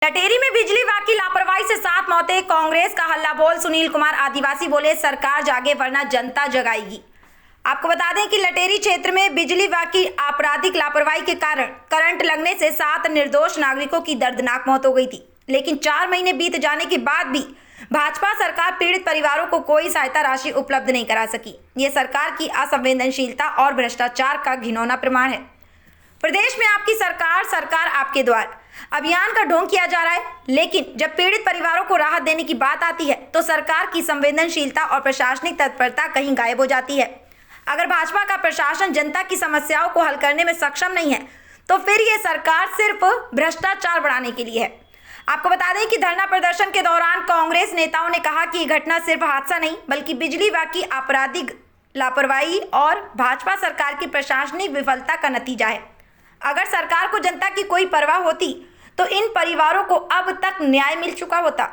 लटेरी में बिजली विभाग की लापरवाही से 7 मौतें। कांग्रेस का हल्ला बोल सुनील कुमार आदिवासी बोले सरकार जागे वरना जनता जगाएगी। आपको बता दें कि लटेरी क्षेत्र में बिजली विभाग की आपराधिक लापरवाही के कारण करंट लगने से 7 निर्दोष नागरिकों की दर्दनाक मौत हो गई थी। लेकिन 4 महीने बीत जाने के बाद भी भाजपा सरकार पीड़ित परिवारों को कोई सहायता राशि उपलब्ध नहीं करा सकी। ये सरकार की असंवेदनशीलता और भ्रष्टाचार का घिनौना प्रमाण है। प्रदेश में आपकी सरकार आपके द्वार अभियान का ढोंग किया जा रहा है, लेकिन जब पीड़ित परिवारों को राहत देने की बात आती है तो सरकार की संवेदनशीलता और प्रशासनिक तत्परता कहीं गायब हो जाती है। अगर भाजपा का प्रशासन जनता की समस्याओं को हल करने में सक्षम नहीं है तो फिर ये सरकार सिर्फ भ्रष्टाचार बढ़ाने के लिए है। आपको बता दें कि धरना प्रदर्शन के दौरान कांग्रेस नेताओं ने कहा कि ये घटना सिर्फ हादसा नहीं बल्कि बिजली विभाग की आपराधिक लापरवाही और भाजपा सरकार की प्रशासनिक विफलता का नतीजा है। अगर सरकार को जनता की कोई परवाह होती तो इन परिवारों को अब तक न्याय मिल चुका होता।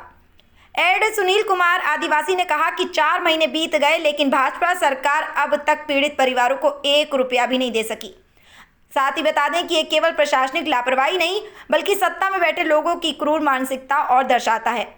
एड सुनील कुमार आदिवासी ने कहा कि 4 महीने बीत गए लेकिन भाजपा सरकार अब तक पीड़ित परिवारों को 1 रुपया भी नहीं दे सकी। साथ ही बता दें कि ये केवल प्रशासनिक लापरवाही नहीं बल्कि सत्ता में बैठे लोगों की क्रूर मानसिकता को दर्शाता है।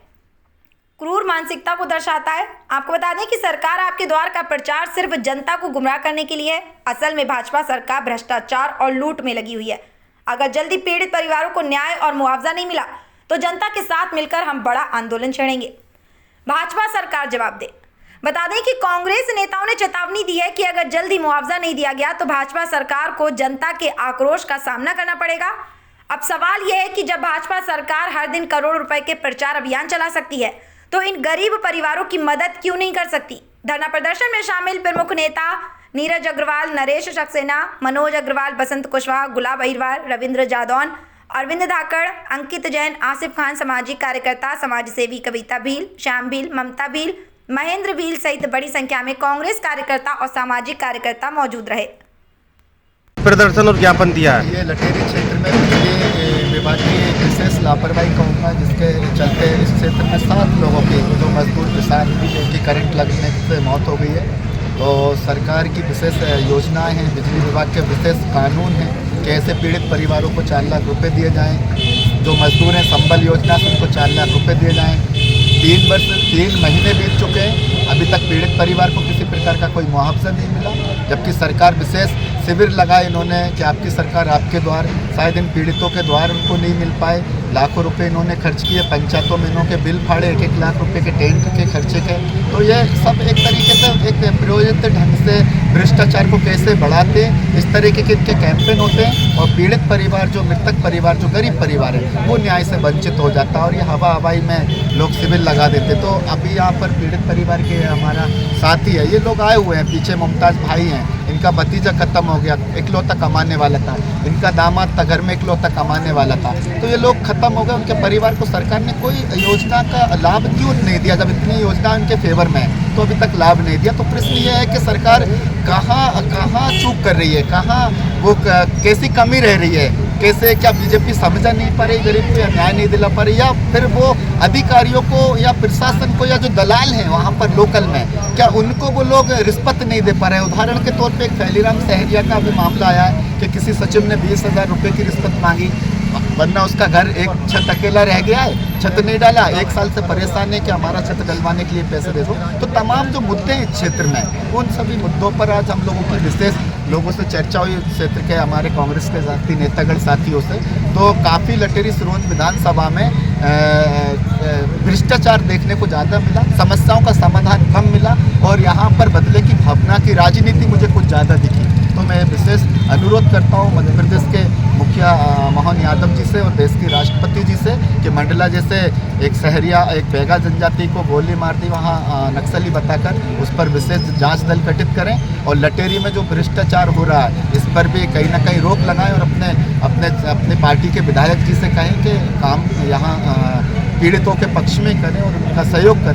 आपको बता दें कि सरकार आपके द्वार का प्रचार सिर्फ जनता को गुमराह करने के लिए है। असल में भाजपा सरकार भ्रष्टाचार और लूट में लगी हुई है। अगर जल्दी पीड़ित परिवारों को न्याय और मुआवजा नहीं मिला तो जनता के साथ मिलकर हम बड़ा आंदोलन छेड़ेंगे। भाजपा सरकार जवाब दे। बता दें कि कांग्रेस नेताओं ने चेतावनी दी है कि अगर जल्दी मुआवजा नहीं दिया गया तो भाजपा सरकार को जनता के आक्रोश का सामना करना पड़ेगा। अब सवाल यह है कि जब भाजपा सरकार हर दिन करोड़ रुपए के प्रचार अभियान चला सकती है तो इन गरीब परिवारों की मदद क्यों नहीं कर सकती। धरना प्रदर्शन में शामिल प्रमुख नेता नीरज अग्रवाल, नरेश सक्सेना, मनोज अग्रवाल, बसंत कुशवाहा, गुलाब अहिरवार, रविंद्र जादौन, अरविंद धाकड़, अंकित जैन, आसिफ खान, सामाजिक कार्यकर्ता, समाज सेवी कविता भील, श्याम भील, ममता भील, महेंद्र भील सहित बड़ी संख्या में कांग्रेस कार्यकर्ता और सामाजिक कार्यकर्ता मौजूद रहे। प्रदर्शन और ज्ञापन दिया है। ये लटेरी क्षेत्र में बिजली विभाग की विशेष लापरवाही कहूँगा, जिसके चलते इस क्षेत्र में 7 लोगों की जो मजदूर किसान की करंट लगने से मौत हो गई है। तो सरकार की विशेष योजनाएं हैं, बिजली विभाग के विशेष कानून हैं कि ऐसे पीड़ित परिवारों को 4 लाख रुपए दिए जाएं। जो मजदूर हैं संबल योजना से उनको 4 लाख रुपए दिए जाएं। 3 महीने बीत चुके हैं, अभी तक पीड़ित परिवार को किसी प्रकार का कोई मुआवजा नहीं मिला, जबकि सरकार विशेष शिविर लगाए इन्होंने कि आपकी सरकार आपके द्वार। शायद इन पीड़ितों के द्वार उनको नहीं मिल पाए। लाखों रुपए इन्होंने खर्च किए, पंचायतों में इन्होंने बिल फाड़े 1-1 लाख रुपए के टेंट के खर्चे के। तो ये सब एक तरीके से एक प्रयोजित ढंग से भ्रष्टाचार को कैसे बढ़ाते, इस तरीके के इनके कैंपेन होते हैं और पीड़ित परिवार, जो मृतक परिवार, जो गरीब परिवार है, वो न्याय से वंचित हो जाता है और ये हवाई में लोग शिविर लगा देते। तो अभी यहाँ पर पीड़ित परिवार के हमारा साथी है, ये लोग आए हुए हैं, पीछे मुमताज़ भाई हैं, इनका भतीजा खत्म हो गया, इकलौता कमाने वाला था, इनका दामाद था घर में इकलौता कमाने वाला था। तो ये लोग खत्म हो गए, उनके परिवार को सरकार ने कोई योजना का लाभ क्यों नहीं दिया? जब इतनी योजना उनके फेवर में है तो अभी तक लाभ नहीं दिया। तो प्रश्न ये है कि सरकार कहाँ चूक कर रही है, कहाँ वो कैसी कमी रह रही है, कैसे क्या बीजेपी समझा नहीं पा रही गरीब को, या न्याय नहीं दिला पा रही, या फिर वो अधिकारियों को या प्रशासन को या जो दलाल हैं वहाँ पर लोकल में, क्या उनको वो लोग रिश्वत नहीं दे पा रहे हैं? उदाहरण के तौर पे एक फैलीराम सहरिया का भी मामला आया है कि किसी सचिव ने 20,000 रुपये की रिश्वत मांगी, वरना उसका घर एक छत अकेला रह गया है, छत नहीं डाला, 1 साल से परेशान है कि हमारा छत डलवाने के लिए पैसे दे दो। तो तमाम जो मुद्दे हैं इस क्षेत्र में, उन सभी मुद्दों पर आज हम लोगों की विशेष लोगों से चर्चा हुई, क्षेत्र के हमारे कांग्रेस के साथी नेतागण साथियों से। तो काफ़ी लटेरी सिरोंज विधानसभा में भ्रष्टाचार देखने को ज़्यादा मिला, समस्याओं का समाधान कम मिला और यहाँ पर बदले की भावना की राजनीति मुझे कुछ ज़्यादा दिखी। तो मैं विशेष अनुरोध करता हूँ मध्य प्रदेश के मुखिया मोहन यादव जी से और देश के राष्ट्रपति जी से कि मंडला जैसे एक सहरिया, एक बैगा जनजाति को गोली मार दी वहाँ नक्सली बताकर, उस पर विशेष जांच दल गठित करें और लटेरी में जो भ्रष्टाचार हो रहा है इस पर भी कहीं ना कहीं रोक लगाएं और अपने पार्टी के विधायक जी से कहें कि काम यहाँ पीड़ितों के पक्ष में करें और उनका सहयोग करें।